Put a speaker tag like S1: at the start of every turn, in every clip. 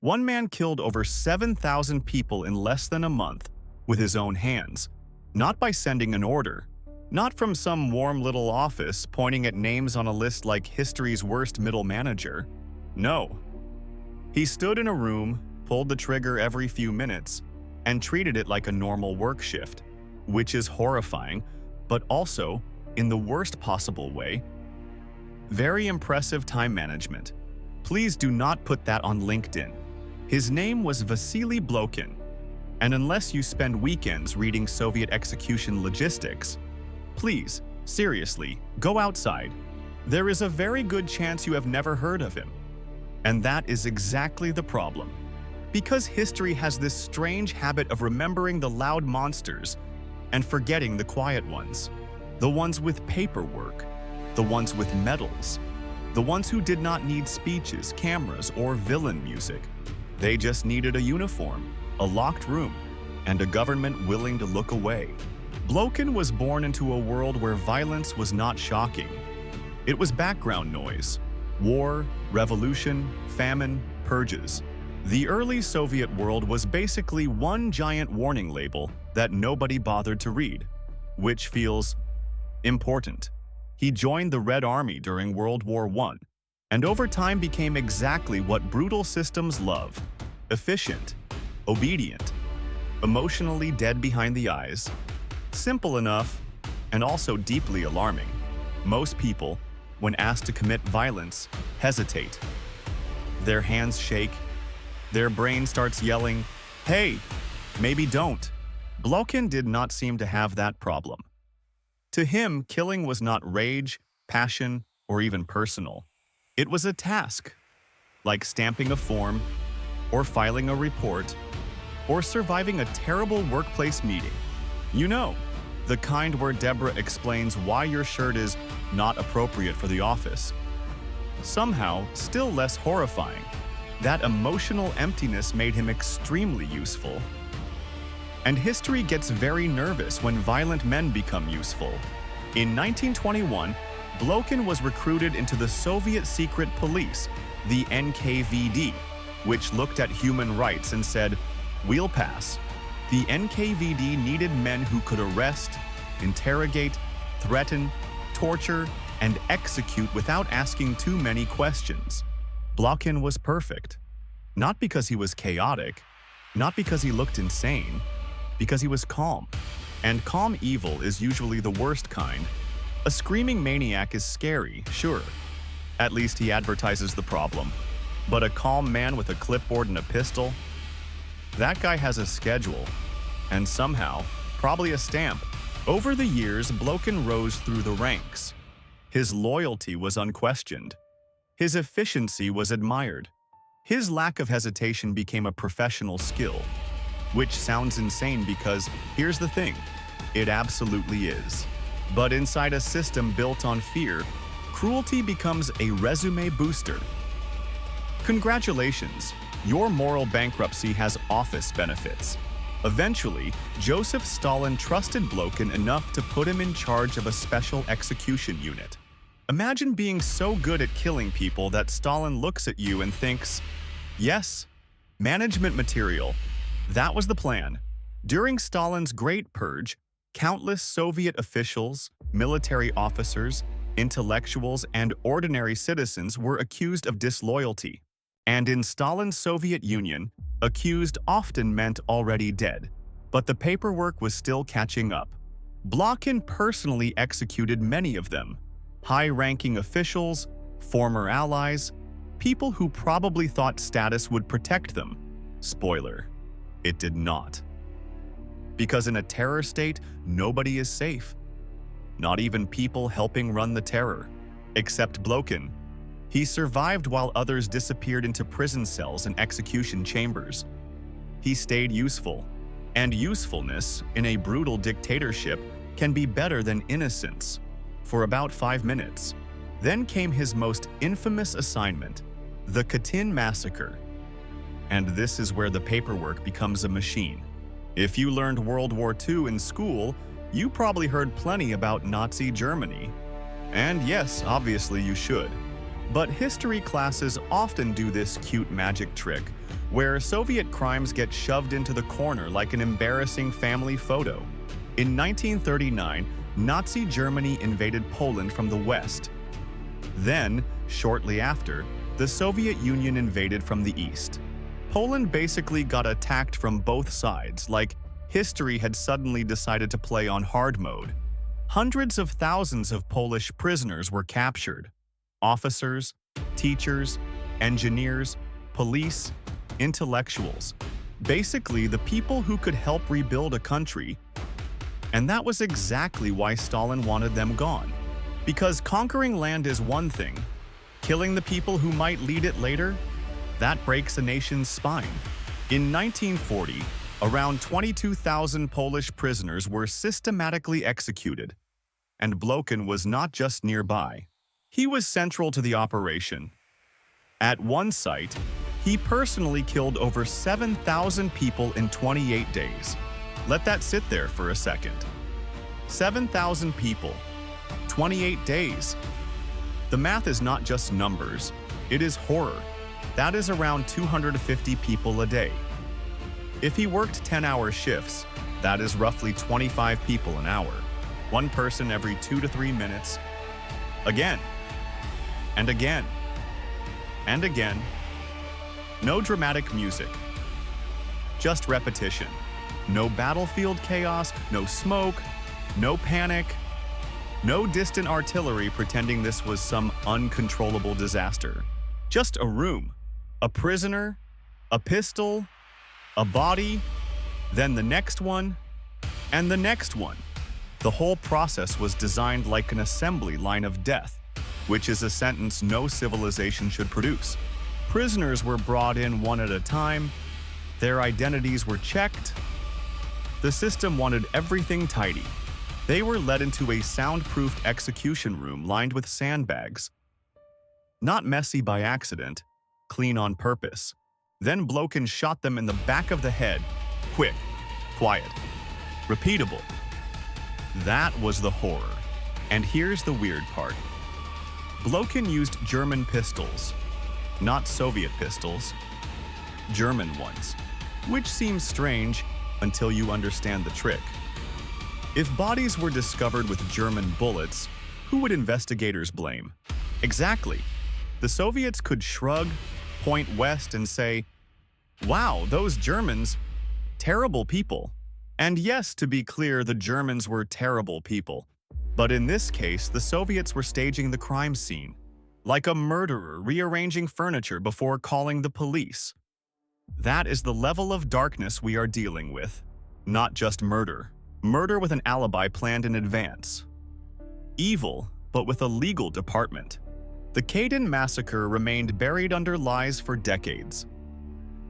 S1: One man killed over 7,000 people in less than a month with his own hands, not by sending an order, not from some warm little office pointing at names on a list like history's worst middle manager. No. He stood in a room, pulled the trigger every few minutes, and treated it like a normal work shift, which is horrifying, but also, in the worst possible way, very impressive time management. Please do not put that on LinkedIn. His name was Vasily Blokhin, and unless you spend weekends reading Soviet execution logistics, please, seriously, go outside. There is a very good chance you have never heard of him. And that is exactly the problem. Because history has this strange habit of remembering the loud monsters and forgetting the quiet ones. The ones with paperwork, the ones with medals, the ones who did not need speeches, cameras, or villain music. They just needed a uniform, a locked room, and a government willing to look away. Blokhin was born into a world where violence was not shocking. It was background noise. War, revolution, famine, purges. The early Soviet world was basically one giant warning label that nobody bothered to read, which feels important. He joined the Red Army during World War I, and over time became exactly what brutal systems love: efficient, obedient, emotionally dead behind the eyes. Simple enough, and also deeply alarming. Most people, when asked to commit violence, hesitate. Their hands shake. Their brain starts yelling, "Hey, maybe don't." Blokhin did not seem to have that problem. To him, killing was not rage, passion, or even personal. It was a task, like stamping a form, or filing a report, or surviving a terrible workplace meeting. You know, the kind where Deborah explains why your shirt is not appropriate for the office. Somehow, still less horrifying, that emotional emptiness made him extremely useful. And history gets very nervous when violent men become useful. In 1921, Blokhin was recruited into the Soviet secret police, the NKVD, which looked at human rights and said, "We'll pass." The NKVD needed men who could arrest, interrogate, threaten, torture, and execute without asking too many questions. Blokhin was perfect. Not because he was chaotic, not because he looked insane, because he was calm. And calm evil is usually the worst kind. A screaming maniac is scary, sure. At least he advertises the problem. But a calm man with a clipboard and a pistol? That guy has a schedule. And somehow, probably a stamp. Over the years, Blokhin rose through the ranks. His loyalty was unquestioned. His efficiency was admired. His lack of hesitation became a professional skill. Which sounds insane because, here's the thing, it absolutely is. But inside a system built on fear, cruelty becomes a resume booster. Congratulations, your moral bankruptcy has office benefits. Eventually, Joseph Stalin trusted Blokhin enough to put him in charge of a special execution unit. Imagine being so good at killing people that Stalin looks at you and thinks, yes, management material. That was the plan. During Stalin's Great Purge, countless Soviet officials, military officers, intellectuals, and ordinary citizens were accused of disloyalty. And in Stalin's Soviet Union, accused often meant already dead. But the paperwork was still catching up. Blokhin personally executed many of them. High-ranking officials, former allies, people who probably thought status would protect them. Spoiler, it did not. Because in a terror state, nobody is safe. Not even people helping run the terror. Except Blokhin. He survived while others disappeared into prison cells and execution chambers. He stayed useful. And usefulness, in a brutal dictatorship, can be better than innocence. For about 5 minutes. Then came his most infamous assignment, the Katyn massacre. And this is where the paperwork becomes a machine. If you learned World War II in school, you probably heard plenty about Nazi Germany. And yes, obviously you should. But history classes often do this cute magic trick, where Soviet crimes get shoved into the corner like an embarrassing family photo. In 1939, Nazi Germany invaded Poland from the west. Then, shortly after, the Soviet Union invaded from the east. Poland basically got attacked from both sides, like history had suddenly decided to play on hard mode. Hundreds of thousands of Polish prisoners were captured. Officers, teachers, engineers, police, intellectuals. Basically, the people who could help rebuild a country. And that was exactly why Stalin wanted them gone. Because conquering land is one thing. Killing the people who might lead it later? That breaks a nation's spine. In 1940, around 22,000 Polish prisoners were systematically executed. And Blokhin was not just nearby. He was central to the operation. At one site, he personally killed over 7,000 people in 28 days. Let that sit there for a second. 7,000 people, 28 days. The math is not just numbers, it is horror. That is around 250 people a day. If he worked 10-hour shifts, that is roughly 25 people an hour. One person every 2 to 3 minutes. Again. And again. And again. No dramatic music. Just repetition. No battlefield chaos, no smoke, no panic, no distant artillery pretending this was some uncontrollable disaster. Just a room, a prisoner, a pistol, a body, then the next one, and the next one. The whole process was designed like an assembly line of death, which is a sentence no civilization should produce. Prisoners were brought in one at a time, their identities were checked. The system wanted everything tidy. They were led into a soundproofed execution room lined with sandbags. Not messy by accident, clean on purpose. Then Blokhin shot them in the back of the head. Quick, quiet, repeatable. That was the horror. And here's the weird part. Blokhin used German pistols, not Soviet pistols, German ones, which seems strange until you understand the trick. If bodies were discovered with German bullets, who would investigators blame? Exactly. The Soviets could shrug, point west and say, "Wow, those Germans, terrible people." And yes, to be clear, the Germans were terrible people. But in this case, the Soviets were staging the crime scene, like a murderer rearranging furniture before calling the police. That is the level of darkness we are dealing with. Not just murder. Murder with an alibi planned in advance. Evil, but with a legal department. The Kaidan massacre remained buried under lies for decades.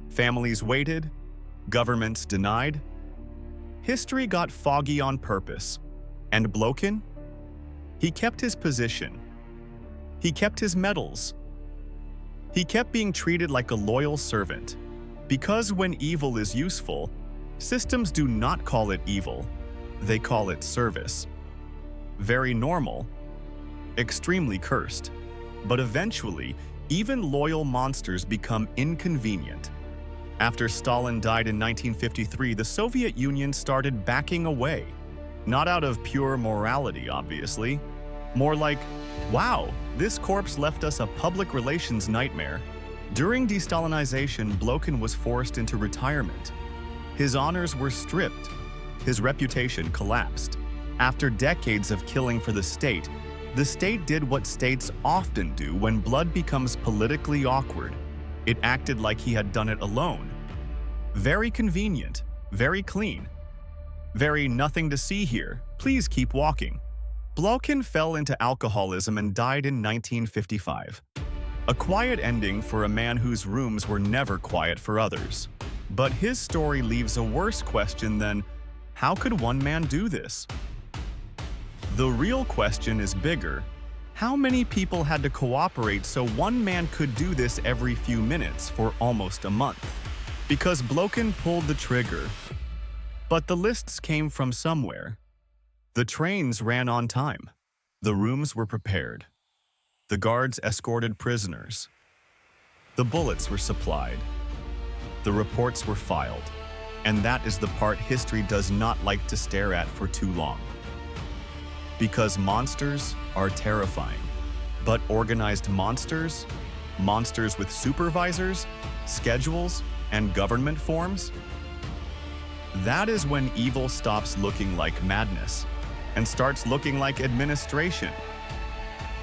S1: Families waited, governments denied. History got foggy on purpose. And Blokhin? He kept his position. He kept his medals. He kept being treated like a loyal servant. Because when evil is useful, systems do not call it evil. They call it service. Very normal. Extremely cursed. But eventually, even loyal monsters become inconvenient. After Stalin died in 1953, the Soviet Union started backing away. Not out of pure morality, obviously. More like, wow, this corpse left us a public relations nightmare. During de-Stalinization, Blokhin was forced into retirement. His honors were stripped. His reputation collapsed. After decades of killing for the state did what states often do when blood becomes politically awkward. It acted like he had done it alone. Very convenient, very clean. Very nothing to see here, please keep walking. Blokhin fell into alcoholism and died in 1955. A quiet ending for a man whose rooms were never quiet for others. But his story leaves a worse question than, how could one man do this? The real question is bigger. How many people had to cooperate so one man could do this every few minutes for almost a month? Because Blokhin pulled the trigger. But the lists came from somewhere. The trains ran on time. The rooms were prepared. The guards escorted prisoners. The bullets were supplied. The reports were filed. And that is the part history does not like to stare at for too long. Because monsters are terrifying. But organized monsters, monsters with supervisors, schedules, and government forms, that is when evil stops looking like madness and starts looking like administration,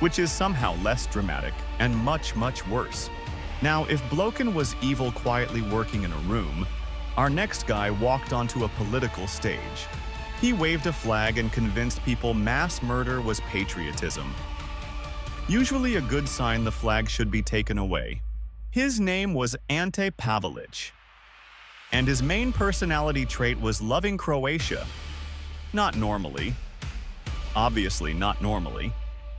S1: which is somehow less dramatic and much, much worse. Now, if Blokhin was evil quietly working in a room, our next guy walked onto a political stage. He waved a flag and convinced people mass murder was patriotism. Usually a good sign the flag should be taken away. His name was Ante Pavelić, and his main personality trait was loving Croatia. Not normally. Obviously not normally.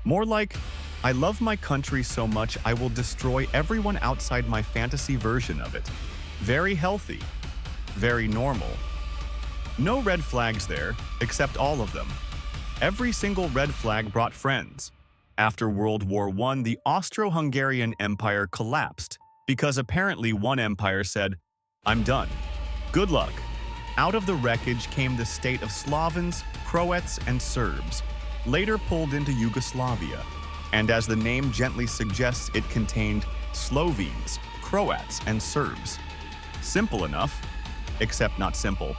S1: More like, I love my country so much I will destroy everyone outside my fantasy version of it. Very healthy. Very normal. No red flags there, except all of them. Every single red flag brought friends. After World War I, the Austro-Hungarian Empire collapsed because apparently one empire said, "I'm done. Good luck." Out of the wreckage came the state of Slavons, Croats, and Serbs, later pulled into Yugoslavia. And as the name gently suggests, it contained Slovenes, Croats, and Serbs. Simple enough, except not simple.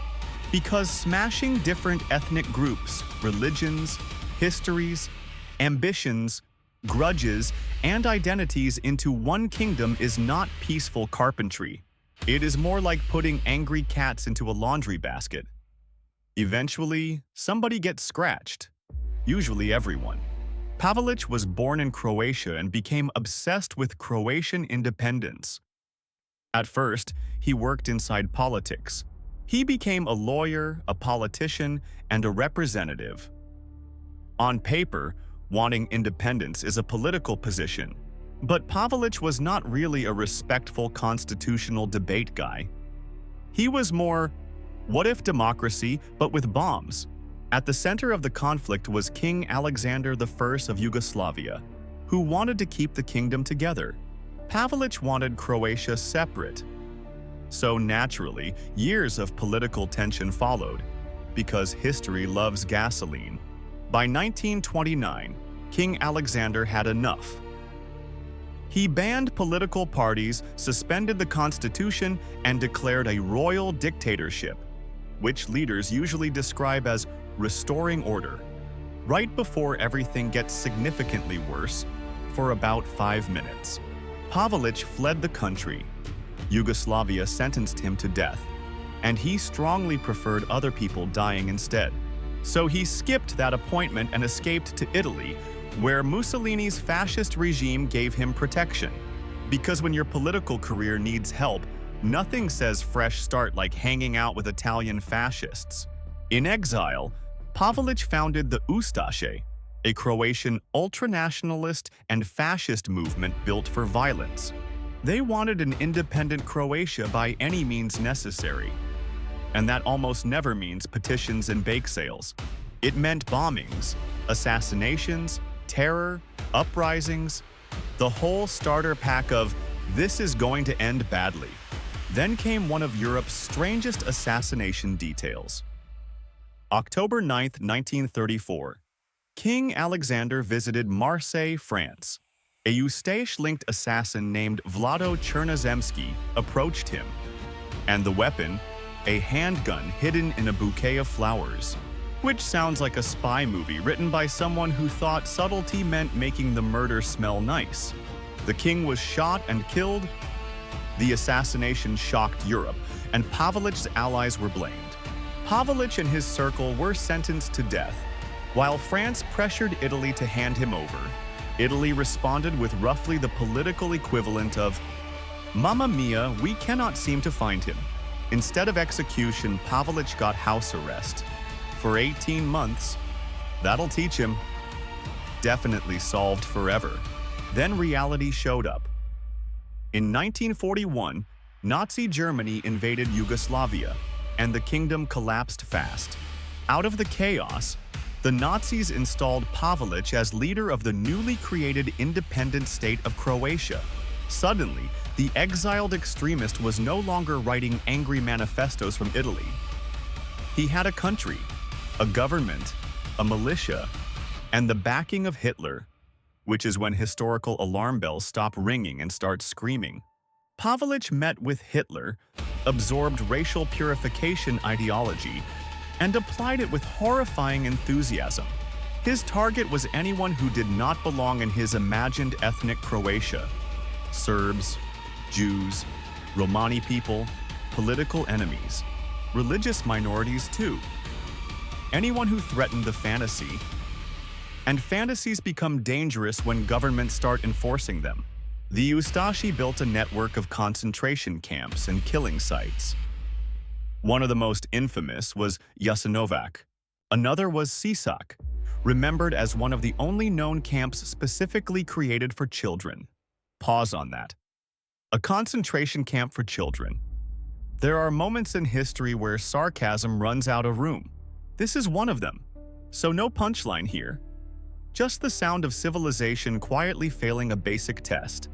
S1: Because smashing different ethnic groups, religions, histories, ambitions, grudges, and identities into one kingdom is not peaceful carpentry. It is more like putting angry cats into a laundry basket. Eventually, somebody gets scratched. Usually everyone. Pavelić was born in Croatia and became obsessed with Croatian independence. At first, he worked inside politics. He became a lawyer, a politician, and a representative. On paper, wanting independence is a political position, but Pavelić was not really a respectful constitutional debate guy. He was more, what if democracy, but with bombs? At the center of the conflict was King Alexander I of Yugoslavia, who wanted to keep the kingdom together. Pavelić wanted Croatia separate. So naturally, years of political tension followed, because history loves gasoline. By 1929, King Alexander had enough. He banned political parties, suspended the constitution, and declared a royal dictatorship, which leaders usually describe as restoring order. Right before everything gets significantly worse, for about 5 minutes, Pavelić fled the country. Yugoslavia sentenced him to death, and he strongly preferred other people dying instead. So he skipped that appointment and escaped to Italy, where Mussolini's fascist regime gave him protection. Because when your political career needs help, nothing says fresh start like hanging out with Italian fascists. In exile, Pavelić founded the Ustaše, a Croatian ultranationalist and fascist movement built for violence. They wanted an independent Croatia by any means necessary. And that almost never means petitions and bake sales. It meant bombings, assassinations, terror, uprisings, the whole starter pack of "this is going to end badly." Then came one of Europe's strangest assassination details. October 9, 1934. King Alexander visited Marseille, France. A Ustaše-linked assassin named Vlado Chernozemski approached him, and the weapon, a handgun hidden in a bouquet of flowers, which sounds like a spy movie written by someone who thought subtlety meant making the murder smell nice. The king was shot and killed. The assassination shocked Europe, and Pavelić's allies were blamed. Pavelić and his circle were sentenced to death, while France pressured Italy to hand him over. Italy responded with roughly the political equivalent of, "Mamma mia, we cannot seem to find him." Instead of execution, Pavelić got house arrest. For 18 months. That'll teach him. Definitely solved forever. Then reality showed up. In 1941, Nazi Germany invaded Yugoslavia, and the kingdom collapsed fast. Out of the chaos, The Nazis installed Pavelić as leader of the newly created independent state of Croatia. Suddenly, the exiled extremist was no longer writing angry manifestos from Italy. He had a country, a government, a militia, and the backing of Hitler, which is when historical alarm bells stop ringing and start screaming. Pavelić met with Hitler, absorbed racial purification ideology, and applied it with horrifying enthusiasm. His target was anyone who did not belong in his imagined ethnic Croatia: Serbs, Jews, Romani people, political enemies, religious minorities too. Anyone who threatened the fantasy. And fantasies become dangerous when governments start enforcing them. The Ustashi built a network of concentration camps and killing sites. One of the most infamous was Jasenovac. Another was Sisak, remembered as one of the only known camps specifically created for children. Pause on that. A concentration camp for children. There are moments in history where sarcasm runs out of room. This is one of them. So no punchline here. Just the sound of civilization quietly failing a basic test.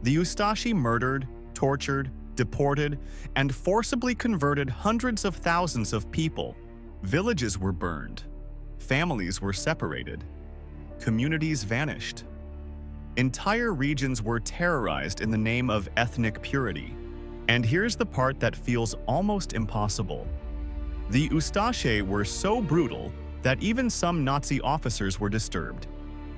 S1: The Ustashi murdered, tortured, deported, and forcibly converted hundreds of thousands of people. Villages were burned. Families were separated. Communities vanished. Entire regions were terrorized in the name of ethnic purity. And here's the part that feels almost impossible. The Ustashi were so brutal that even some Nazi officers were disturbed.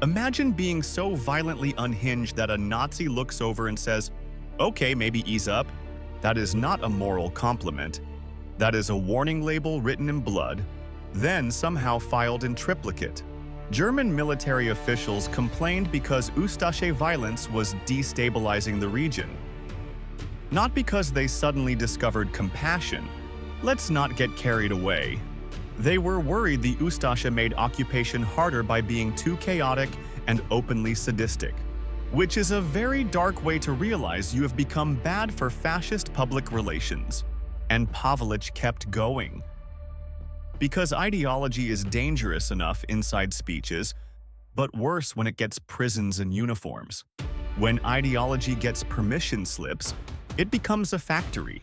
S1: Imagine being so violently unhinged that a Nazi looks over and says, "Okay, maybe ease up." That is not a moral compliment. That is a warning label written in blood, then somehow filed in triplicate. German military officials complained because Ustashi violence was destabilizing the region. Not because they suddenly discovered compassion. Let's not get carried away. They were worried the Ustashi made occupation harder by being too chaotic and openly sadistic, which is a very dark way to realize you have become bad for fascist public relations. And Pavelić kept going. Because ideology is dangerous enough inside speeches, but worse when it gets prisons and uniforms. When ideology gets permission slips, it becomes a factory.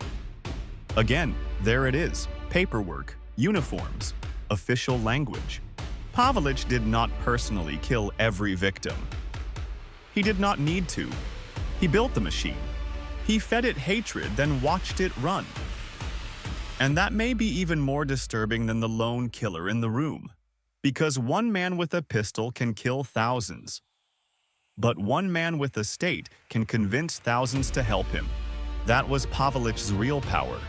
S1: Again, there it is, paperwork, uniforms, official language. Pavelić did not personally kill every victim. He did not need to. He built the machine. He fed it hatred, then watched it run. And that may be even more disturbing than the lone killer in the room. Because one man with a pistol can kill thousands. But one man with a state can convince thousands to help him. That was Pavelić's real power.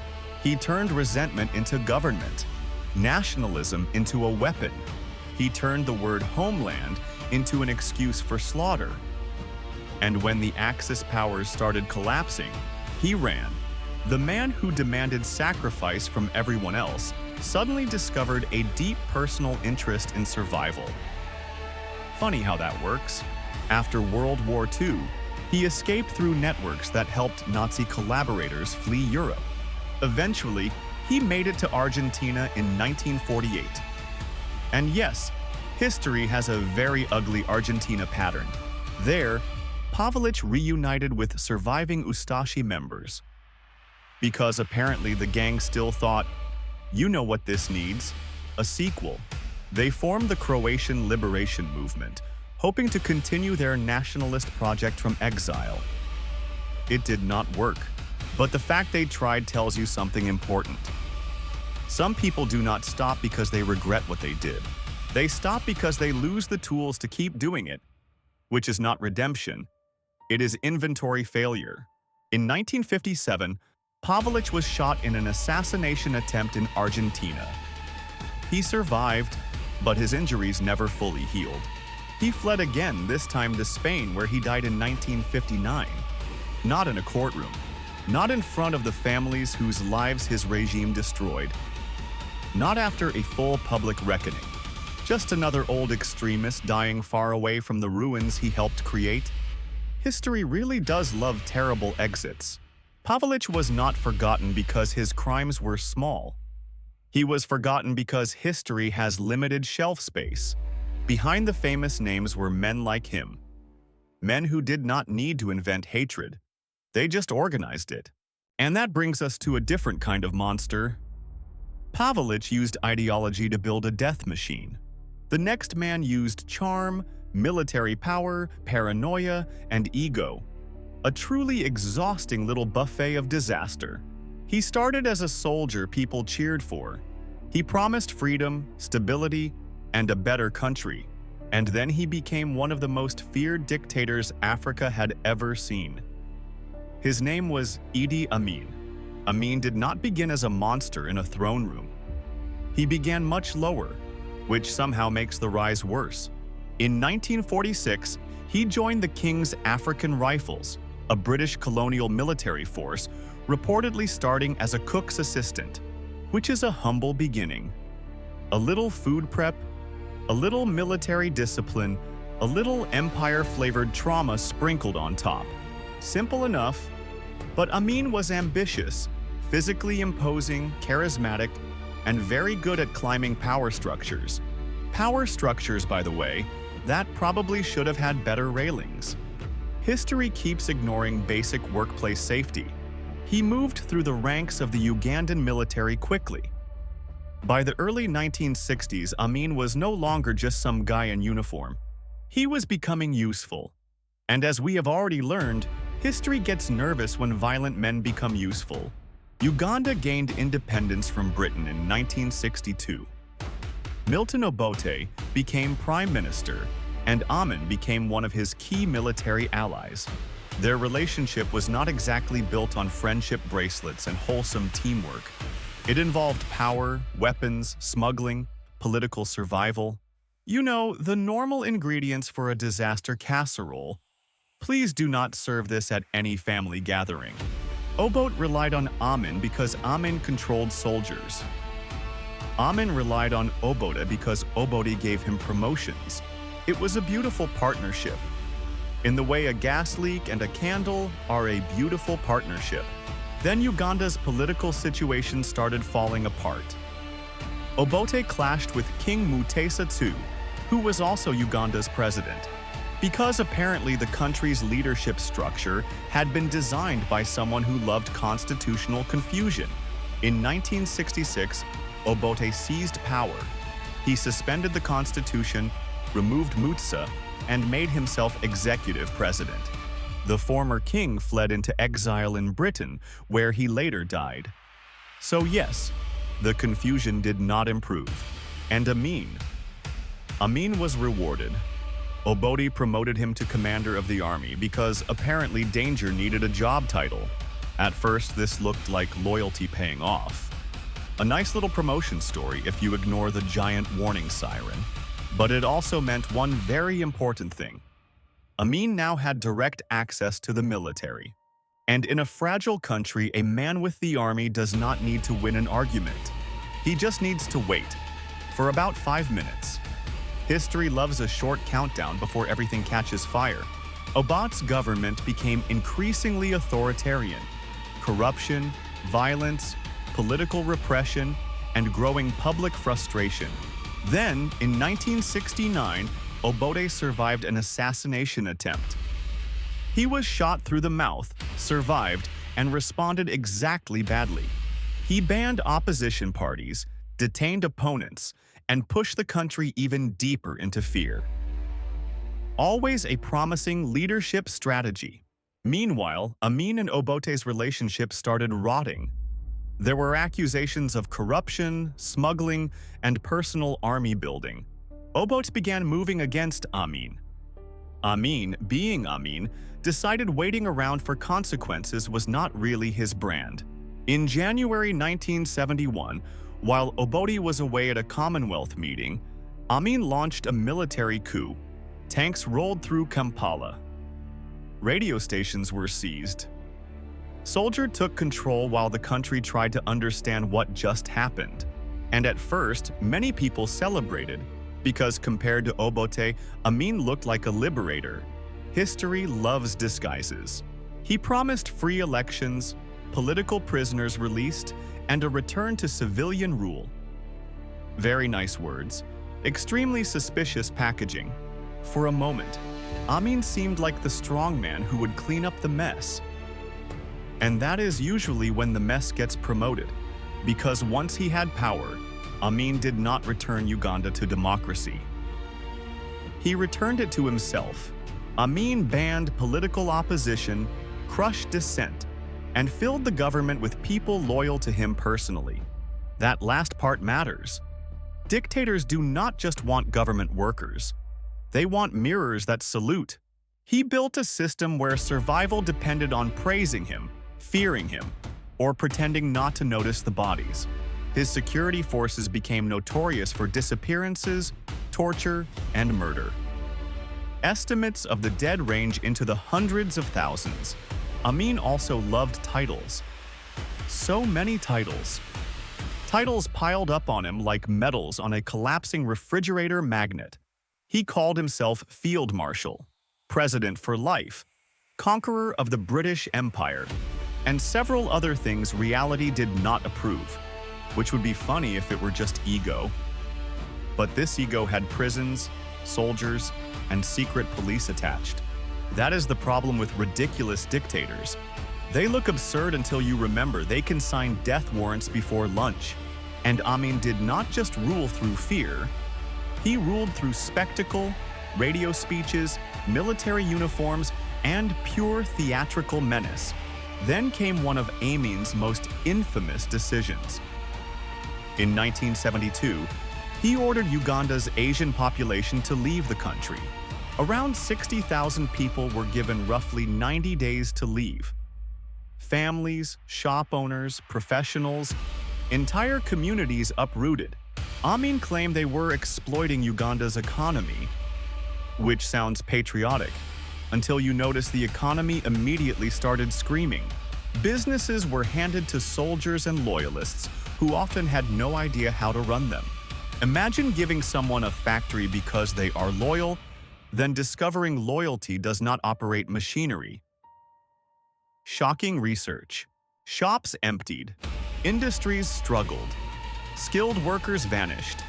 S1: He turned resentment into government, nationalism into a weapon. He turned the word homeland into an excuse for slaughter. And when the Axis powers started collapsing, he ran. The man who demanded sacrifice from everyone else suddenly discovered a deep personal interest in survival. Funny how that works. After World War II, he escaped through networks that helped Nazi collaborators flee Europe. Eventually, he made it to Argentina in 1948. And yes, history has a very ugly Argentina pattern. There, Pavelić reunited with surviving Ustashi members. Because apparently the gang still thought, you know what this needs, a sequel. They formed the Croatian Liberation Movement, hoping to continue their nationalist project from exile. It did not work, but the fact they tried tells you something important. Some people do not stop because they regret what they did. They stop because they lose the tools to keep doing it, which is not redemption, it is inventory failure. In 1957, Pavelić was shot in an assassination attempt in Argentina. He survived, but his injuries never fully healed. He fled again, this time to Spain, where he died in 1959. Not in a courtroom. Not in front of the families whose lives his regime destroyed. Not after a full public reckoning. Just another old extremist dying far away from the ruins he helped create. History really does love terrible exits. Pavelić was not forgotten because his crimes were small. He was forgotten because history has limited shelf space. Behind the famous names were men like him. Men who did not need to invent hatred. They just organized it. And that brings us to a different kind of monster. Pavelić used ideology to build a death machine. The next man used charm, military power, paranoia, and ego. A truly exhausting little buffet of disaster. He started as a soldier people cheered for. He promised freedom, stability, and a better country. And then he became one of the most feared dictators Africa had ever seen. His name was Idi Amin. Amin did not begin as a monster in a throne room. He began much lower, which somehow makes the rise worse. In 1946, he joined the King's African Rifles, a British colonial military force, reportedly starting as a cook's assistant, which is a humble beginning. A little food prep, a little military discipline, a little empire-flavored trauma sprinkled on top. Simple enough, but Amin was ambitious, physically imposing, charismatic, and very good at climbing power structures. Power structures, by the way, that probably should have had better railings. History keeps ignoring basic workplace safety. He moved through the ranks of the Ugandan military quickly. By the early 1960s, Amin was no longer just some guy in uniform. He was becoming useful. And as we have already learned, history gets nervous when violent men become useful. Uganda gained independence from Britain in 1962. Milton Obote became prime minister, and Amin became one of his key military allies. Their relationship was not exactly built on friendship bracelets and wholesome teamwork. It involved power, weapons, smuggling, political survival. You know, the normal ingredients for a disaster casserole. Please do not serve this at any family gathering. Obote relied on Amin because Amin controlled soldiers. Amin relied on Obote because Obote gave him promotions. It was a beautiful partnership. In the way a gas leak and a candle are a beautiful partnership. Then Uganda's political situation started falling apart. Obote clashed with King Mutesa II, who was also Uganda's president, because apparently the country's leadership structure had been designed by someone who loved constitutional confusion. In 1966, Obote seized power. He suspended the constitution, removed Mutesa, and made himself executive president. The former king fled into exile in Britain, where he later died. So yes, the confusion did not improve. And Amin was rewarded. Obote promoted him to commander of the army because apparently danger needed a job title. At first, this looked like loyalty paying off. A nice little promotion story if you ignore the giant warning siren. But it also meant one very important thing. Amin now had direct access to the military. And in a fragile country, a man with the army does not need to win an argument. He just needs to wait for about 5 minutes. History loves a short countdown before everything catches fire. Obote's government became increasingly authoritarian. Corruption, violence, political repression, and growing public frustration. Then, in 1969, Obote survived an assassination attempt. He was shot through the mouth, survived, and responded exactly badly. He banned opposition parties, detained opponents, and pushed the country even deeper into fear. Always a promising leadership strategy. Meanwhile, Amin and Obote's relationship started rotting. There were accusations of corruption, smuggling, and personal army building. Obote began moving against Amin. Amin, being Amin, decided waiting around for consequences was not really his brand. In January 1971, while Obote was away at a Commonwealth meeting, Amin launched a military coup. Tanks rolled through Kampala. Radio stations were seized. Soldier took control while the country tried to understand what just happened. And at first, many people celebrated, because compared to Obote, Amin looked like a liberator. History loves disguises. He promised free elections, political prisoners released, and a return to civilian rule. Very nice words. Extremely suspicious packaging. For a moment, Amin seemed like the strongman who would clean up the mess. And that is usually when the mess gets promoted, because once he had power, Amin did not return Uganda to democracy. He returned it to himself. Amin banned political opposition, crushed dissent, and filled the government with people loyal to him personally. That last part matters. Dictators do not just want government workers. They want mirrors that salute. He built a system where survival depended on praising him, fearing him, or pretending not to notice the bodies. His security forces became notorious for disappearances, torture, and murder. Estimates of the dead range into the hundreds of thousands. Amin also loved titles. So many titles. Titles piled up on him like metals on a collapsing refrigerator magnet. He called himself Field Marshal, President for Life, Conqueror of the British Empire, and several other things reality did not approve, which would be funny if it were just ego. But this ego had prisons, soldiers, and secret police attached. That is the problem with ridiculous dictators. They look absurd until you remember they can sign death warrants before lunch. And Amin did not just rule through fear, he ruled through spectacle, radio speeches, military uniforms, and pure theatrical menace. Then came one of Amin's most infamous decisions. In 1972, he ordered Uganda's Asian population to leave the country. Around 60,000 people were given roughly 90 days to leave. Families, shop owners, professionals, entire communities uprooted. Amin claimed they were exploiting Uganda's economy, which sounds patriotic, until you notice the economy immediately started screaming. Businesses were handed to soldiers and loyalists who often had no idea how to run them. Imagine giving someone a factory because they are loyal, then discovering loyalty does not operate machinery. Shocking research. Shops emptied. Industries struggled. Skilled workers vanished.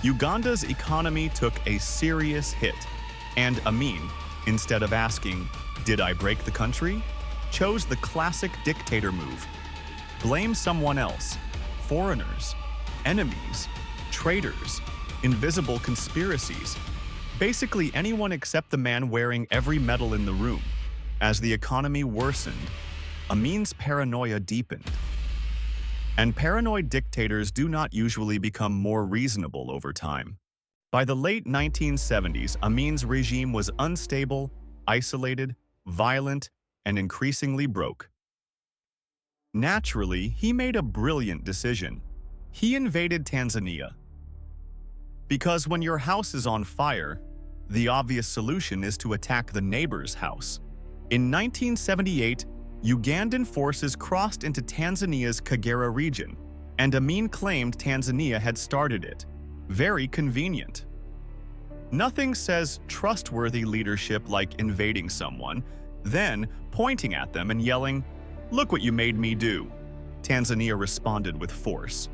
S1: Uganda's economy took a serious hit, and Amin, instead of asking, "Did I break the country?" chose the classic dictator move. Blame someone else. Foreigners, enemies, traitors, invisible conspiracies. Basically anyone except the man wearing every medal in the room. As the economy worsened, Amin's paranoia deepened. And paranoid dictators do not usually become more reasonable over time. By the late 1970s, Amin's regime was unstable, isolated, violent, and increasingly broke. Naturally, he made a brilliant decision. He invaded Tanzania. Because when your house is on fire, the obvious solution is to attack the neighbor's house. In 1978, Ugandan forces crossed into Tanzania's Kagera region, and Amin claimed Tanzania had started it. Very convenient. Nothing says trustworthy leadership like invading someone, then pointing at them and yelling, "Look what you made me do." Tanzania responded with force.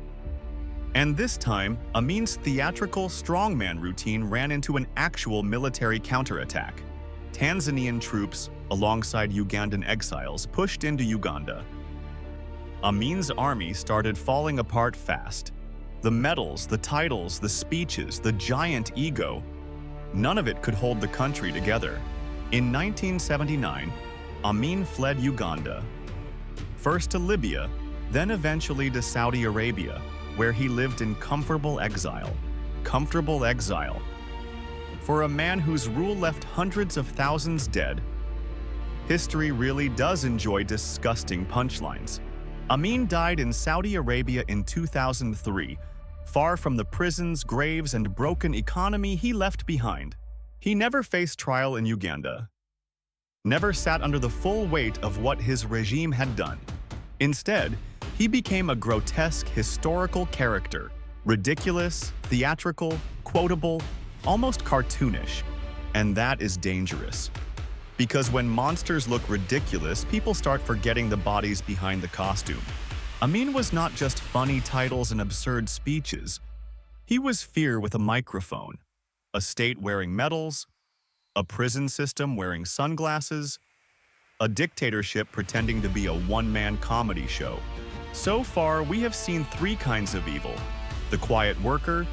S1: And this time, Amin's theatrical strongman routine ran into an actual military counterattack. Tanzanian troops, alongside Ugandan exiles, pushed into Uganda. Amin's army started falling apart fast. The medals, the titles, the speeches, the giant ego, none of it could hold the country together. In 1979, Amin fled Uganda, first to Libya, then eventually to Saudi Arabia, where he lived in comfortable exile. Comfortable exile. For a man whose rule left hundreds of thousands dead, history really does enjoy disgusting punchlines. Amin died in Saudi Arabia in 2003, far from the prisons, graves, and broken economy he left behind. He never faced trial in Uganda, never sat under the full weight of what his regime had done. Instead, he became a grotesque historical character, ridiculous, theatrical, quotable, almost cartoonish, and that is dangerous. Because when monsters look ridiculous, people start forgetting the bodies behind the costume. Amin was not just funny titles and absurd speeches. He was fear with a microphone, a state wearing medals, a prison system wearing sunglasses, a dictatorship pretending to be a one-man comedy show. So far, we have seen three kinds of evil: the quiet worker,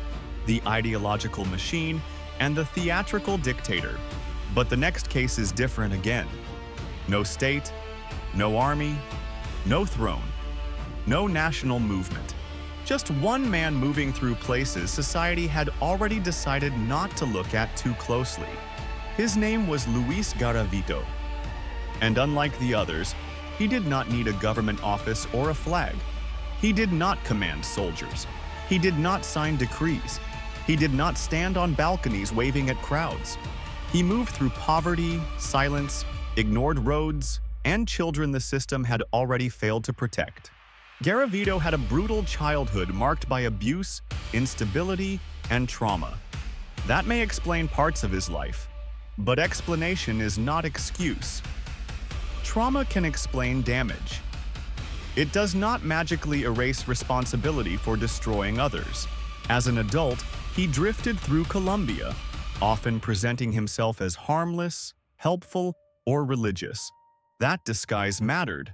S1: the ideological machine, and the theatrical dictator. But the next case is different again. No state, no army, no throne, no national movement. Just one man moving through places society had already decided not to look at too closely. His name was Luis Garavito. And unlike the others, he did not need a government office or a flag. He did not command soldiers. He did not sign decrees. He did not stand on balconies waving at crowds. He moved through poverty, silence, ignored roads, and children the system had already failed to protect. Garavito had a brutal childhood marked by abuse, instability, and trauma. That may explain parts of his life, but explanation is not excuse. Trauma can explain damage. It does not magically erase responsibility for destroying others. As an adult, he drifted through Colombia, often presenting himself as harmless, helpful, or religious. That disguise mattered.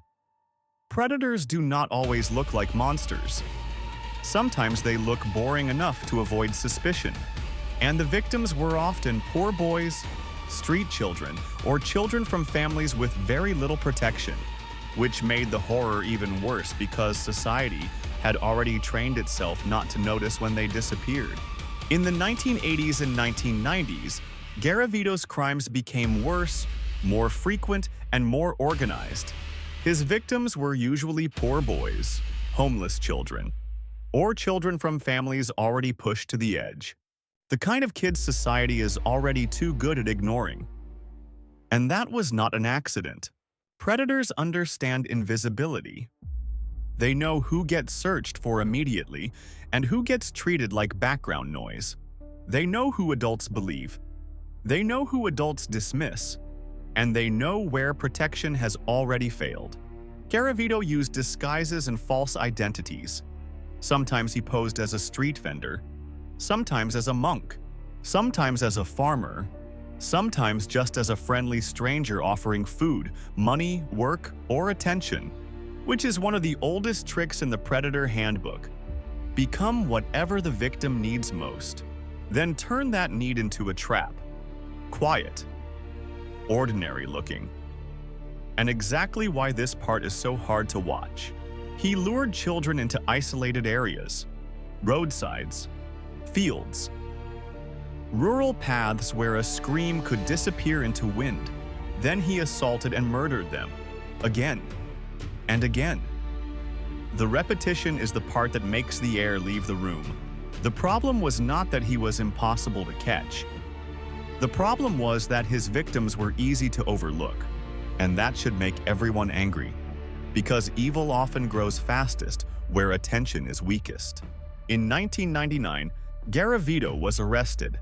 S1: Predators do not always look like monsters. Sometimes they look boring enough to avoid suspicion. And the victims were often poor boys, street children, or children from families with very little protection, which made the horror even worse because society had already trained itself not to notice when they disappeared. In the 1980s and 1990s, Garavito's crimes became worse, more frequent, and more organized. His victims were usually poor boys, homeless children, or children from families already pushed to the edge. The kind of kids society is already too good at ignoring. And that was not an accident. Predators understand invisibility. They know who gets searched for immediately and who gets treated like background noise. They know who adults believe. They know who adults dismiss. And they know where protection has already failed. Garavito used disguises and false identities. Sometimes he posed as a street vendor, sometimes as a monk, sometimes as a farmer, sometimes just as a friendly stranger offering food, money, work, or attention, which is one of the oldest tricks in the Predator Handbook. Become whatever the victim needs most, then turn that need into a trap. Quiet, ordinary looking. And exactly why this part is so hard to watch. He lured children into isolated areas, roadsides, fields, rural paths where a scream could disappear into wind. Then he assaulted and murdered them, again and again. The repetition is the part that makes the air leave the room. The problem was not that he was impossible to catch. The problem was that his victims were easy to overlook, and that should make everyone angry, because evil often grows fastest where attention is weakest. In 1999, Garavito was arrested.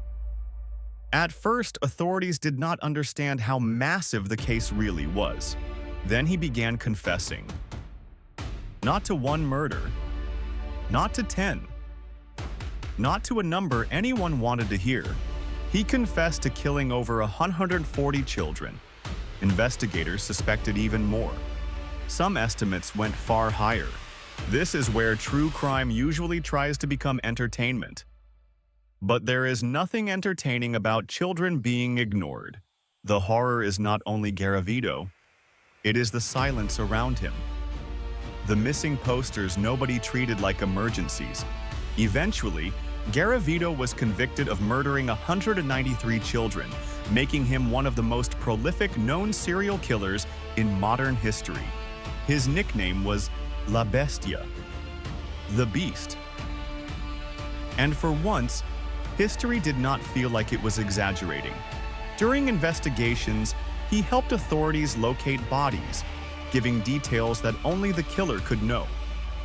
S1: At first, authorities did not understand how massive the case really was. Then he began confessing. Not to one murder, not to 10, not to a number anyone wanted to hear. He confessed to killing over 140 children. Investigators suspected even more. Some estimates went far higher. This is where true crime usually tries to become entertainment. But there is nothing entertaining about children being ignored. The horror is not only Garavito, it is the silence around him. The missing posters nobody treated like emergencies. Eventually, Garavito was convicted of murdering 193 children, making him one of the most prolific known serial killers in modern history. His nickname was La Bestia, the Beast. And for once, history did not feel like it was exaggerating. During investigations, he helped authorities locate bodies, giving details that only the killer could know.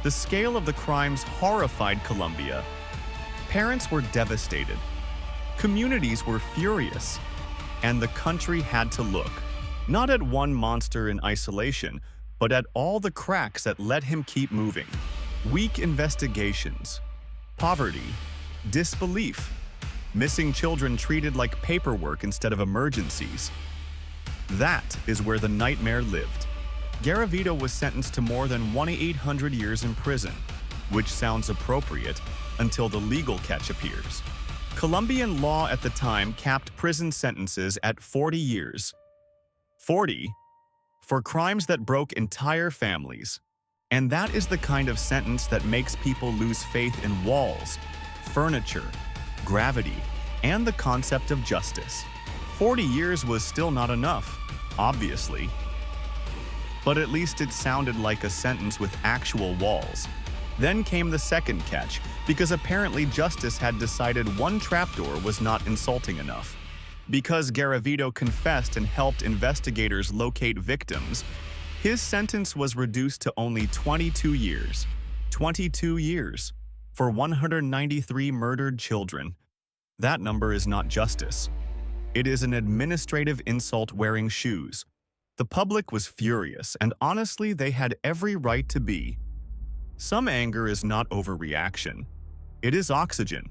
S1: The scale of the crimes horrified Colombia. Parents were devastated. Communities were furious. And the country had to look, not at one monster in isolation, but at all the cracks that let him keep moving. Weak investigations, poverty, Disbelief. Missing children treated like paperwork instead of emergencies. That is where the nightmare lived. Garavito was sentenced to more than 1,800 years in prison, which sounds appropriate until the legal catch appears. Colombian law at the time capped prison sentences at 40 years. 40 for crimes that broke entire families. And that is the kind of sentence that makes people lose faith in walls, furniture, gravity, and the concept of justice. 40 years was still not enough, obviously. But at least it sounded like a sentence with actual walls. Then came the second catch, because apparently justice had decided one trapdoor was not insulting enough. Because Garavito confessed and helped investigators locate victims, his sentence was reduced to only 22 years. 22 years for 193 murdered children. That number is not justice. It is an administrative insult wearing shoes. The public was furious, and honestly, they had every right to be. Some anger is not overreaction. It is oxygen.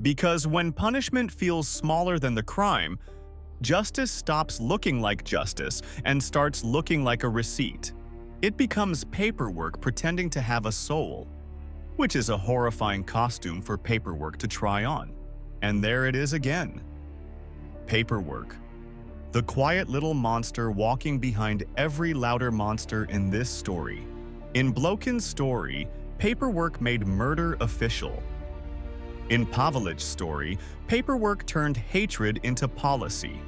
S1: Because when punishment feels smaller than the crime, justice stops looking like justice and starts looking like a receipt. It becomes paperwork pretending to have a soul, which is a horrifying costume for paperwork to try on. And there it is again. Paperwork. The quiet little monster walking behind every louder monster in this story. In Blokhin's story, paperwork made murder official. In Pavelić's story, paperwork turned hatred into policy.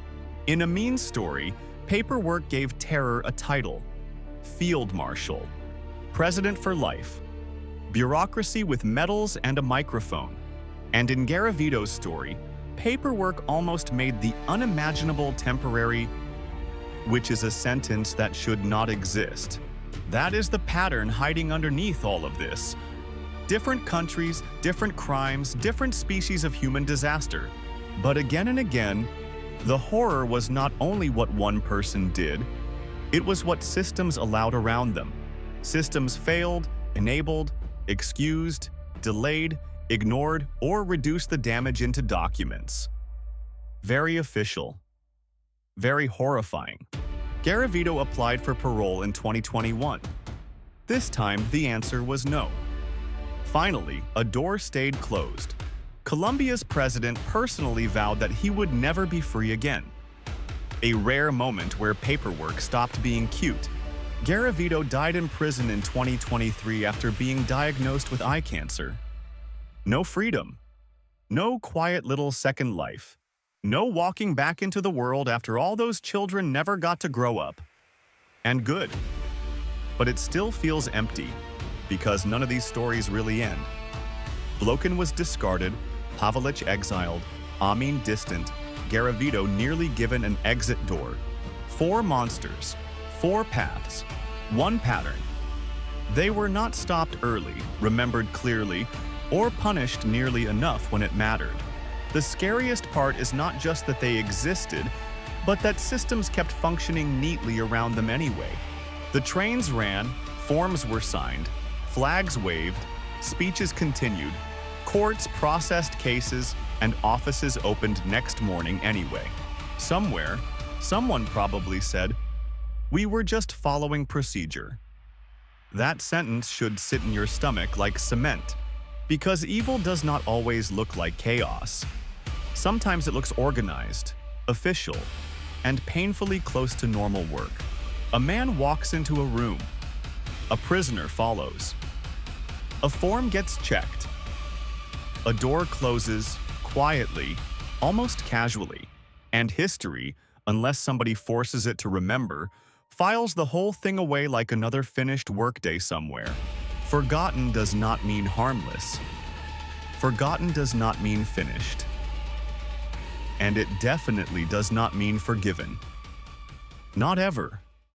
S1: In Amin's story, paperwork gave terror a title: Field Marshal, President for life, bureaucracy with medals and a microphone. And in Garavito's story, paperwork almost made the unimaginable temporary, which is a sentence that should not exist. That is the pattern hiding underneath all of this. Different countries, different crimes, different species of human disaster. But again and again, the horror was not only what one person did, it was what systems allowed around them. Systems failed, enabled, excused, delayed, ignored, or reduced the damage into documents. Very official. Very horrifying. Garavito applied for parole in 2021. This time, the answer was no. Finally, a door stayed closed. Colombia's president personally vowed that he would never be free again. A rare moment where paperwork stopped being cute. Garavito died in prison in 2023 after being diagnosed with eye cancer. No freedom. No quiet little second life. No walking back into the world after all those children never got to grow up. And good. But it still feels empty, because none of these stories really end. Blokhin was discarded, Pavelić exiled, Amin distant, Garavito nearly given an exit door. 4 monsters, 4 paths, 1 pattern. They were not stopped early, remembered clearly, or punished nearly enough when it mattered. The scariest part is not just that they existed, but that systems kept functioning neatly around them anyway. The trains ran, forms were signed, flags waved, speeches continued, courts processed cases, and offices opened next morning anyway. Somewhere, someone probably said, "We were just following procedure." That sentence should sit in your stomach like cement, because evil does not always look like chaos. Sometimes it looks organized, official, and painfully close to normal work. A man walks into a room. A prisoner follows. A form gets checked. A door closes quietly, almost casually, and history, unless somebody forces it to remember, files the whole thing away like another finished workday somewhere. Forgotten does not mean harmless. Forgotten does not mean finished. And it definitely does not mean forgiven. Not ever.